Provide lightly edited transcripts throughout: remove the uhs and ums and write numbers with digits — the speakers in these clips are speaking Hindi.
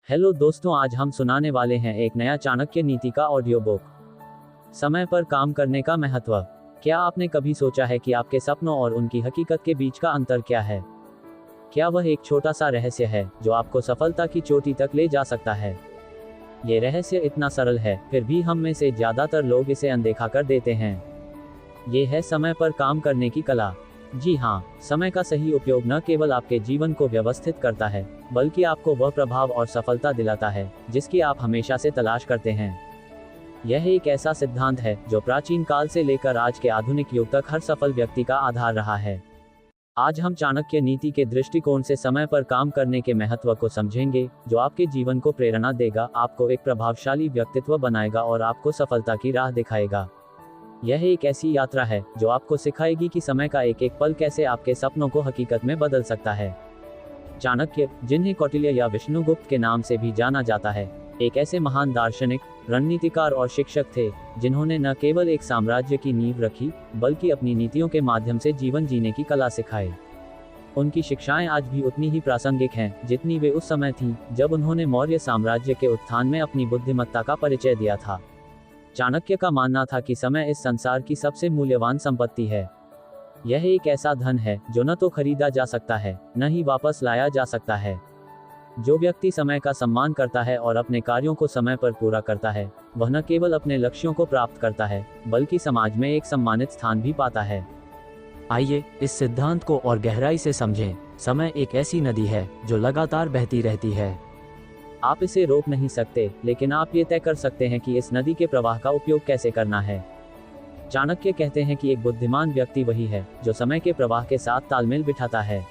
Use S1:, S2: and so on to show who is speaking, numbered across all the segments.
S1: हेलो दोस्तों, आज हम सुनाने वाले हैं एक नया चाणक्य नीति का ऑडियो बुक। समय पर काम करने का महत्व। क्या आपने कभी सोचा है कि आपके सपनों और उनकी हकीकत के बीच का अंतर क्या है? क्या वह एक छोटा सा रहस्य है जो आपको सफलता की चोटी तक ले जा सकता है? ये रहस्य इतना सरल है, फिर भी हम में से ज्यादातर लोग इसे अनदेखा कर देते हैं। ये है समय पर काम करने की कला। जी हाँ, समय का सही उपयोग न केवल आपके जीवन को व्यवस्थित करता है, बल्कि आपको वह प्रभाव और सफलता दिलाता है जिसकी आप हमेशा से तलाश करते हैं। यह एक ऐसा सिद्धांत है जो प्राचीन काल से लेकर आज के आधुनिक युग तक हर सफल व्यक्ति का आधार रहा है। आज हम चाणक्य नीति के दृष्टिकोण से समय पर काम करने के महत्व को समझेंगे, जो आपके जीवन को प्रेरणा देगा, आपको एक प्रभावशाली व्यक्तित्व बनाएगा और आपको सफलता की राह दिखाएगा। यह एक ऐसी यात्रा है जो आपको सिखाएगी कि समय का एक एक पल कैसे आपके सपनों को हकीकत में बदल सकता है। चाणक्य, जिन्हें कौटिल्य या विष्णुगुप्त के नाम से भी जाना जाता है, एक ऐसे महान दार्शनिक, रणनीतिकार और शिक्षक थे जिन्होंने न केवल एक साम्राज्य की नींव रखी, बल्कि अपनी नीतियों के माध्यम से जीवन जीने की कला सिखाई। उनकी शिक्षाएं आज भी उतनी ही प्रासंगिक हैं जितनी वे उस समय थीं जब उन्होंने मौर्य साम्राज्य के उत्थान में अपनी बुद्धिमत्ता का परिचय दिया था। चाणक्य का मानना था कि समय इस संसार की सबसे मूल्यवान संपत्ति है। यह एक ऐसा धन है जो न तो खरीदा जा सकता है, न ही वापस लाया जा सकता है। जो व्यक्ति समय का सम्मान करता है और अपने कार्यों को समय पर पूरा करता है, वह न केवल अपने लक्ष्यों को प्राप्त करता है, बल्कि समाज में एक सम्मानित स्थान भी पाता है।
S2: आइए इस सिद्धांत को और गहराई से समझें। समय एक ऐसी नदी है जो लगातार बहती रहती है।
S1: आप इसे रोक नहीं सकते, लेकिन आप ये तय कर सकते हैं कि इस नदी के प्रवाह का उपयोग कैसे करना है। चाणक्य कहते हैं कि एक बुद्धिमान व्यक्ति वही है जो समय के प्रवाह के साथ तालमेल बिठाता है।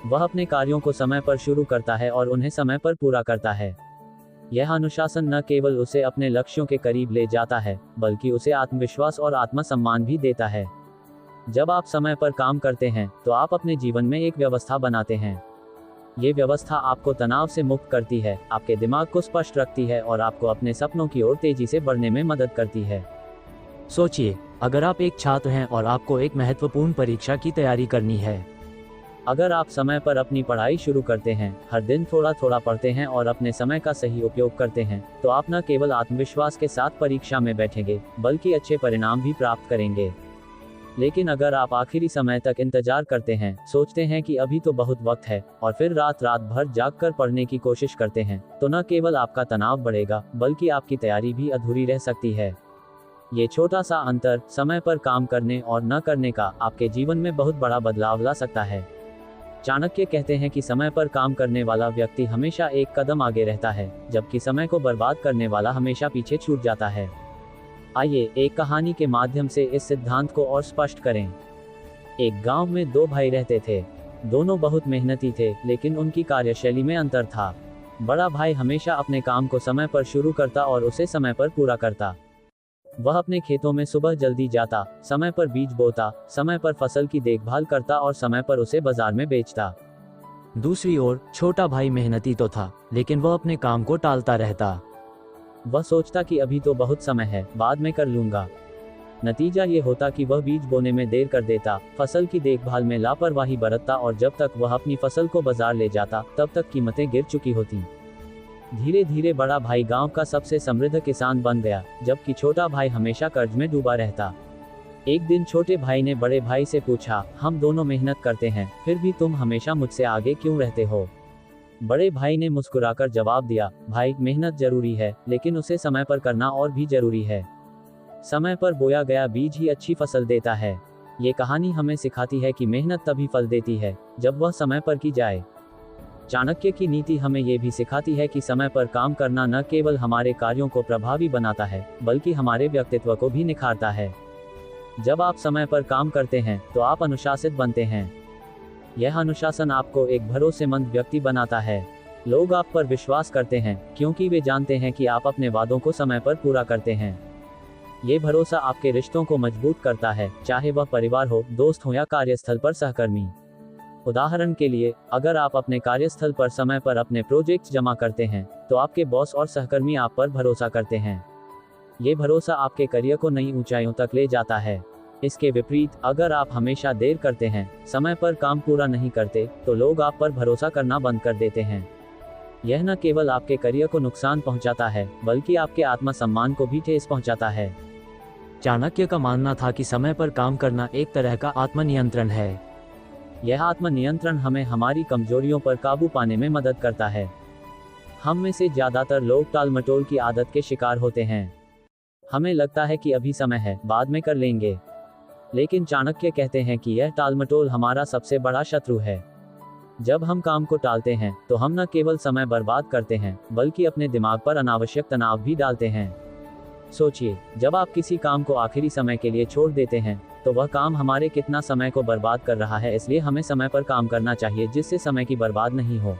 S1: वह अपने कार्यों को समय पर शुरू करता है और उन्हें समय पर पूरा करता है। यह अनुशासन न केवल उसे अपने लक्ष्यों के करीब ले जाता है, बल्कि उसे आत्मविश्वास और आत्मसम्मान भी देता है। जब आप समय पर काम करते हैं तो आप अपने जीवन में एक व्यवस्था बनाते हैं। ये व्यवस्था आपको तनाव से मुक्त करती है, आपके दिमाग को स्पष्ट रखती है और आपको अपने सपनों की ओर तेजी से बढ़ने में मदद करती है।
S2: सोचिए, अगर आप एक छात्र हैं और आपको एक महत्वपूर्ण परीक्षा की तैयारी करनी है।
S1: अगर आप समय पर अपनी पढ़ाई शुरू करते हैं, हर दिन थोड़ा थोड़ा पढ़ते हैं और अपने समय का सही उपयोग करते हैं, तो आप न केवल आत्मविश्वास के साथ परीक्षा में बैठेंगे, बल्कि अच्छे परिणाम भी प्राप्त करेंगे। लेकिन अगर आप आखिरी समय तक इंतजार करते हैं, सोचते हैं कि अभी तो बहुत वक्त है, और फिर रात भर जागकर पढ़ने की कोशिश करते हैं, तो न केवल आपका तनाव बढ़ेगा, बल्कि आपकी तैयारी भी अधूरी रह सकती है। ये छोटा सा अंतर, समय पर काम करने और न करने का, आपके जीवन में बहुत बड़ा बदलाव ला सकता है। चाणक्य कहते हैं कि समय पर काम करने वाला व्यक्ति हमेशा एक कदम आगे रहता है, जबकि समय को बर्बाद करने वाला हमेशा पीछे छूट जाता है। आइए एक कहानी के माध्यम से इस सिद्धांत को और स्पष्ट करें। एक गांव में दो भाई रहते थे। दोनों बहुत मेहनती थे, लेकिन उनकी कार्यशैली में अंतर था। बड़ा भाई हमेशा अपने काम को समय पर शुरू करता और उसे समय पर पूरा करता। वह अपने खेतों में सुबह जल्दी जाता, समय पर बीज बोता, समय पर फसल की देखभाल करता और समय पर उसे बाजार में बेचता।
S2: दूसरी ओर छोटा भाई मेहनती तो था, लेकिन वह अपने काम को टालता रहता।
S1: वह सोचता कि अभी तो बहुत समय है, बाद में कर लूंगा। नतीजा ये होता कि वह बीज बोने में देर कर देता, फसल की देखभाल में लापरवाही बरतता और जब तक वह अपनी फसल को बाजार ले जाता, तब तक कीमतें गिर चुकी होती। धीरे धीरे बड़ा भाई गांव का सबसे समृद्ध किसान बन गया, जबकि छोटा भाई हमेशा कर्ज में डूबा रहता। एक दिन छोटे भाई ने बड़े भाई से पूछा, हम दोनों मेहनत करते हैं, फिर भी तुम हमेशा मुझसे आगे क्यों रहते हो? बड़े भाई ने मुस्कुराकर जवाब दिया, भाई, मेहनत जरूरी है, लेकिन उसे समय पर करना और भी जरूरी है। समय पर बोया गया बीज ही अच्छी फसल देता है। ये कहानी हमें सिखाती है कि मेहनत तभी फल देती है जब वह समय पर की जाए। चाणक्य की नीति हमें ये भी सिखाती है कि समय पर काम करना न केवल हमारे कार्यों को प्रभावी बनाता है, बल्कि हमारे व्यक्तित्व को भी निखारता है। जब आप समय पर काम करते हैं तो आप अनुशासित बनते हैं। यह अनुशासन आपको एक भरोसेमंद व्यक्ति बनाता है। लोग आप पर विश्वास करते हैं क्योंकि वे जानते हैं कि आप अपने वादों को समय पर पूरा करते हैं। ये भरोसा आपके रिश्तों को मजबूत करता है, चाहे वह परिवार हो, दोस्त हो या कार्यस्थल पर सहकर्मी। उदाहरण के लिए, अगर आप अपने कार्यस्थल पर समय पर अपने प्रोजेक्ट्स जमा करते हैं, तो आपके बॉस और सहकर्मी आप पर भरोसा करते हैं। ये भरोसा आपके करियर को नई ऊंचाइयों तक ले जाता है। इसके विपरीत, अगर आप हमेशा देर करते हैं, समय पर काम पूरा नहीं करते, तो लोग आप पर भरोसा करना बंद कर देते हैं। यह न केवल आपके करियर को नुकसान पहुंचाता है, बल्कि आपके आत्मसम्मान को भी ठेस पहुंचाता है।
S2: चाणक्य का मानना था कि समय पर काम करना एक तरह का आत्मनियंत्रण है।
S1: यह आत्मनियंत्रण हमें हमारी कमजोरियों पर काबू पाने में मदद करता है। हम में से ज्यादातर लोग टालमटोल की आदत के शिकार होते हैं। हमें लगता है कि अभी समय है, बाद में कर लेंगे। लेकिन चाणक्य कहते हैं कि यह टालमटोल हमारा सबसे बड़ा शत्रु है। जब हम काम को टालते हैं तो हम न केवल समय बर्बाद करते हैं, बल्कि अपने दिमाग पर अनावश्यक तनाव भी डालते हैं। सोचिए, जब आप किसी काम को आखिरी समय के लिए छोड़ देते हैं, तो वह काम हमारे कितना समय को बर्बाद कर रहा है। इसलिए हमें समय पर काम करना चाहिए, जिससे समय की बर्बाद नहीं हो।